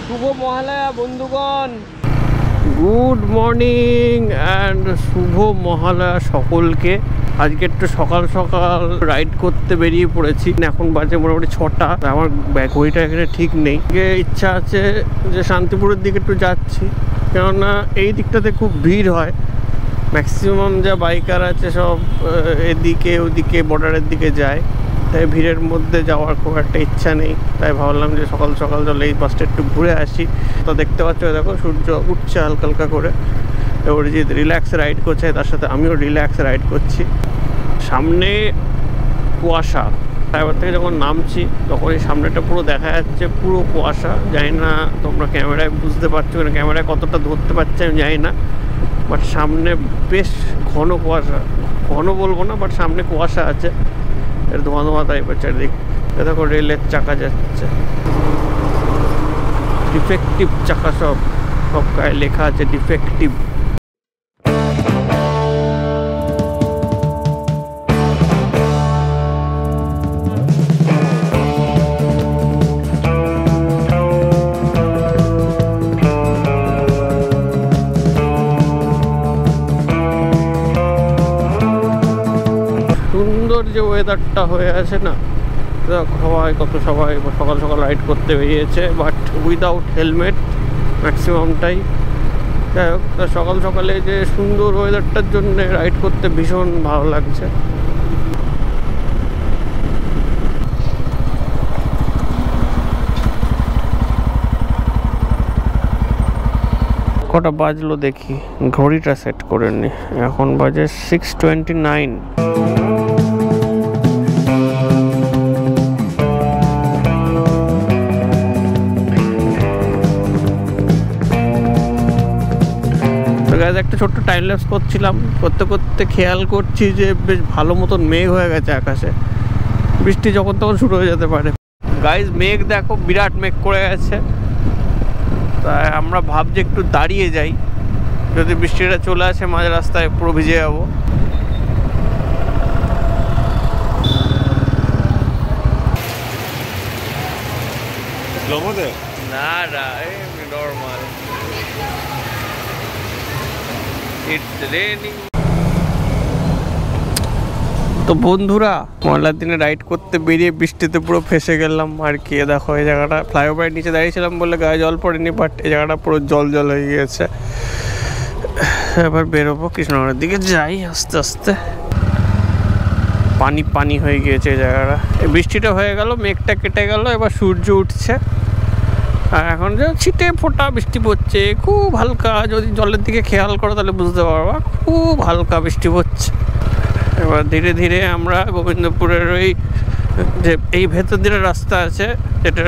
শুভ মহালয়া বন্ধুগণ, good morning and শুভ মহালয়া সকলকে। আজকে একটু সকাল সকাল রাইড করতে বেরিয়ে পড়েছি। এখন বাজে মোটামুটি 6টা। আমার ঘড়িটা এখানে ঠিক নেই। ইচ্ছা আছে যে শান্তিপুরের দিকে একটু যাচ্ছি, কেননা এই দিকটাতে খুব ভিড় হয়। ম্যাক্সিমাম যা বাইকার আছে সব এদিকে ওদিকে বর্ডারের দিকে যায়, তাই ভিড়ের মধ্যে যাওয়ার খুব একটা ইচ্ছা নেই। তাই ভাবলাম যে সকাল সকাল চলে এই বাসটা একটু ঘুরে আসি। তো দেখতে পাচ্ছ দেখো সূর্য উঠছে হালকা হালকা করে। এবার যে রিল্যাক্স রাইড করছে তার সাথে আমিও রিল্যাক্স রাইড করছি। সামনে কুয়াশা, এবার থেকে যখন নামছি তখন এই সামনেটা পুরো দেখা যাচ্ছে, পুরো কুয়াশা। জানি না তোমরা ক্যামেরায় বুঝতে পারছো কিনা, ক্যামেরায় কতটা ধরতে পারছে আমি জানি না, বাট সামনে বেশ ঘন কুয়াশা। ঘন বলবো না, বাট সামনে কুয়াশা আছে, এর ধোঁয়া ধোঁয়া টাইপের চারিদিক। দেখো রেলের চাকা যাচ্ছে, ডিফেক্টিভ চাকা, সব গায়ে লেখা আছে ডিফেক্টিভ। সুন্দর যে ওয়েদারটা হয়ে আছে না, সবাই সকাল সকাল রাইড করতে বেরিয়েছে, বাট উইদাউট হেলমেট ম্যাক্সিমামটাই। যাই হোক, সকাল সকালে যে সুন্দর ওয়েদারটার জন্য রাইড করতে ভীষণ ভালো লাগছে। কটা বাজলো দেখি, ঘড়িটা সেট করে নি। এখন বাজে 6:29। একটা ছোট্ট টাইম ল্যাপস করছিলাম, করতে করতে খেয়াল করছি যে বেশ ভালো মতন মেঘ হয়ে গেছে আকাশে। বৃষ্টি যখন তখন শুরু হয়ে যেতে পারে। গাইজ মেঘ দেখো, বিরাট মেঘ করে গেছে। তাই আমরা ভাবছি একটু দাঁড়িয়ে যাই, যদি বৃষ্টিটা চলে আসে মাঝ রাস্তায় পুরো ভিজে যাবো। না না, নর্মাল। তো বন্ধুরা, মহলার দিনে রাইড করতে বেরিয়ে বৃষ্টিতে পুরো ফেসে গেলাম আর কি। দেখো এই জায়গাটা, ফ্লাইওভারের নিচে দাঁড়িয়েছিলাম বলে গায়ে জল পড়েনি, বাট এই জায়গাটা পুরো জল জল হয়ে গিয়েছে। এবার বেরোবো, কৃষ্ণনগরের দিকে যাই আস্তে আস্তে। পানি পানি হয়ে গিয়েছে এই জায়গাটা। এই বৃষ্টিটা হয়ে গেল, মেঘটা কেটে গেল, এবার সূর্য উঠছে। আর এখন যে ছিটে ফোঁটা বৃষ্টি পড়ছে, খুব হালকা। যদি জলের দিকে খেয়াল করো তাহলে বুঝতে পারবা, খুব হালকা বৃষ্টি পড়ছে। এবার ধীরে ধীরে আমরা গোবিন্দপুরের ওই যে এই ভেতর দিকে রাস্তা আছে, যেটা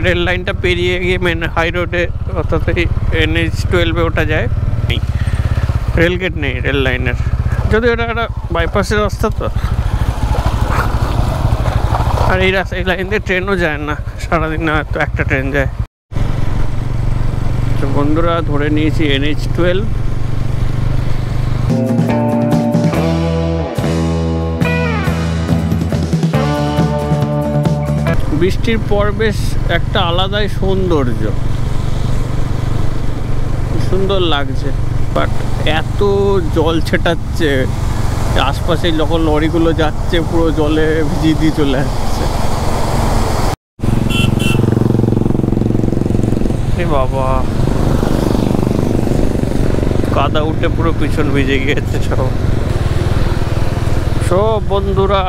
রেল লাইনটা পেরিয়ে গিয়ে মেন হাই রোডে, অর্থাৎ এই NH-12 ওটা যায়। রেলগেট নেই রেল লাইনের, যদি এটা একটা বাইপাসের রাস্তা তো। আর এই রাস্তা, এই লাইন দিয়ে ট্রেনও যায় না, সারাদিন না হয়তো একটা ট্রেন যায়। তো বন্ধুরা, ধরে নিয়েছি NH-12। বৃষ্টির পর বেশ একটা আলাদাই সৌন্দর্য, সুন্দর লাগছে। বাট এত জল ছেটাচ্ছে, আশপাশে যখন লরিগুলো যাচ্ছে পুরো জলে ভিজিয়ে দিয়ে চলে আসছে। বাবা, কাদা উঠে পুরো পিছন ভিজে গিয়েছে সব। বন্ধুরা,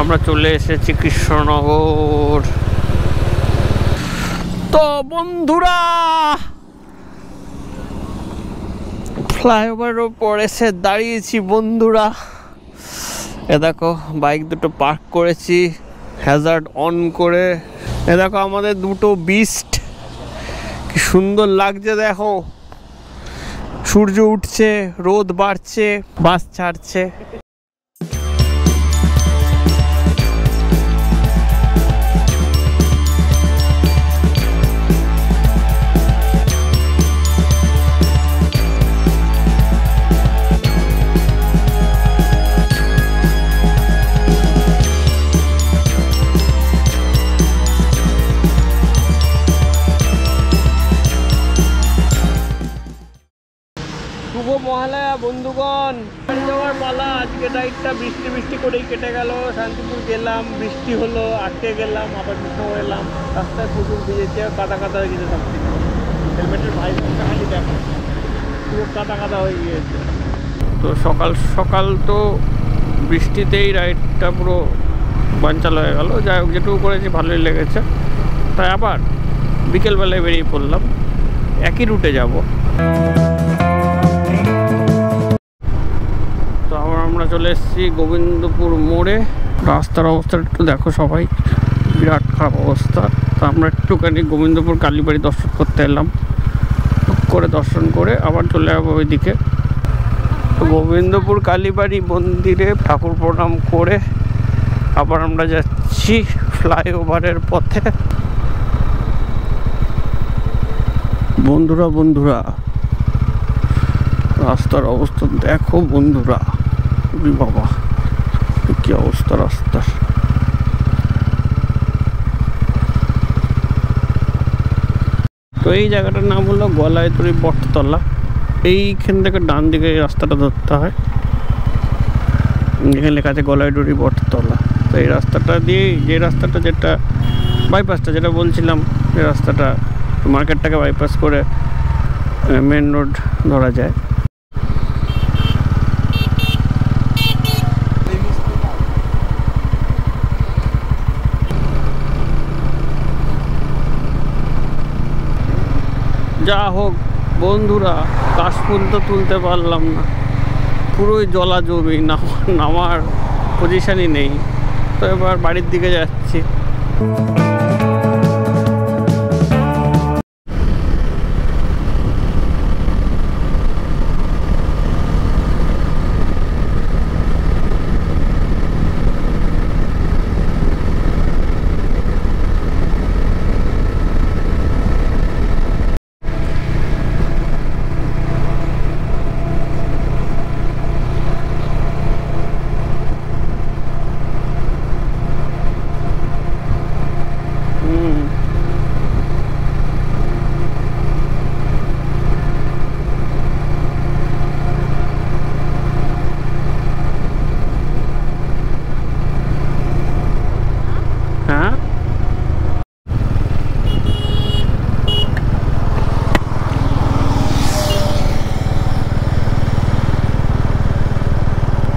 আমরা চলে এসেছি কৃষ্ণনগর। তো বন্ধুরা, ফ্লাইওভারের উপর এসে দাঁড়িয়েছি বন্ধুরা। এ দেখো বাইক দুটো পার্ক করেছি হ্যাজার্ড অন করে। এ দেখো আমাদের দুটো বিস্ট, কি সুন্দর লাগছে দেখো। সূর্য উঠছে, রোদ বাড়ছে, বাস ছাড়ছে। মহালয়া বন্ধুগণ, যাওয়ার পালা। আজকে রাইডটা বৃষ্টি বৃষ্টি করেই কেটে গেল। শান্তিপুর গেলাম, বৃষ্টি হলো, আটকে গেলাম, আবার কৃষ্ণনগর এলাম। রাস্তায় প্রচুর ভিজেছে, কাদা কাদা হয়ে গেছে সব থেকে। হেলমেটের ভাইপারটা খালি দেখো, পুরো কাদা কাদা হয়ে গিয়েছে। তো সকাল সকাল তো বৃষ্টিতেই রাইডটা পুরো বানচাল হয়ে গেল। যাই হোক, যেটুকু করেছি ভালোই লেগেছে। তাই আবার বিকেলবেলায় বেরিয়ে পড়লাম, একই রুটে যাব। তো আবার আমরা চলে এসেছি গোবিন্দপুর মোড়ে। রাস্তার অবস্থা একটু দেখো সবাই, বিরাট খারাপ অবস্থা। তো আমরা একটুখানি গোবিন্দপুর কালীবাড়ি দর্শন করতে এলাম, করে দর্শন করে আবার চলে যাবো ওইদিকে। গোবিন্দপুর কালীবাড়ি মন্দিরে ঠাকুর প্রণাম করে আবার আমরা যাচ্ছি ফ্লাইওভারের পথে। বন্ধুরা রাস্তার অবস্থা দেখো বন্ধুরা, বাবা কি অবস্থা রাস্তার। তো এই জায়গাটার নাম হলো গলায়তরি বটতলা। এইখান থেকে ডান দিকে রাস্তাটা ধরতে হয়, এখানে লেখা আছে গলায়তরি বটতলা। তো এই রাস্তাটা দিয়ে, যে রাস্তাটা যেটা বাইপাসটা যেটা বলছিলাম, এই রাস্তাটা মার্কেটটাকে বাইপাস করে মেন রোড ধরা যায়। যা হোক বন্ধুরা, কাশফুল তো তুলতে পারলাম না, পুরোই জলা জমি, নামার পজিশনই নেই। তো এবার বাড়ির দিকে যাচ্ছি।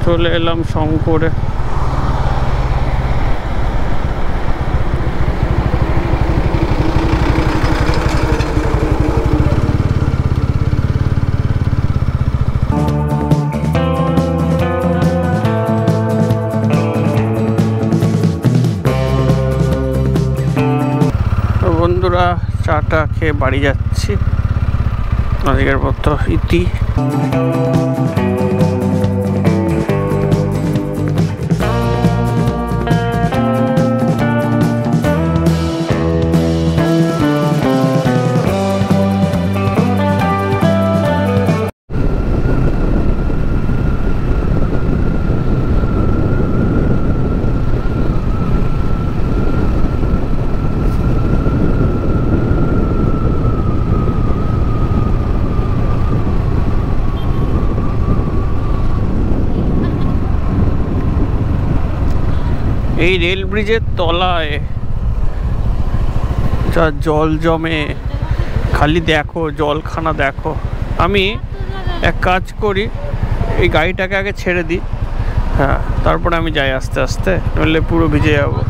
চলে এলাম শঙ্করে। বন্ধুরা চাটা খেয়ে বাড়ি যাচ্ছি। আজকের মতো ইতি। এই রেল ব্রিজের তলায় যা জল জমে, খালি দেখো জলখানা দেখো। আমি এক কাজ করি, এই গাড়িটাকে আগে ছেড়ে দিই, হ্যাঁ, তারপরে আমি যাই আস্তে আস্তে, নইলে পুরো ভিজে যাবো।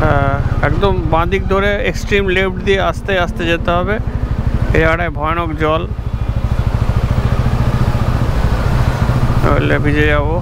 হ্যাঁ, একদম বাঁ দিক ধরে এক্সট্রিম লেফট দিয়ে আস্তে আস্তে যেতে হবে। এই জায়গাটায় ভয়ানক জল, নইলে ভিজে যাবো।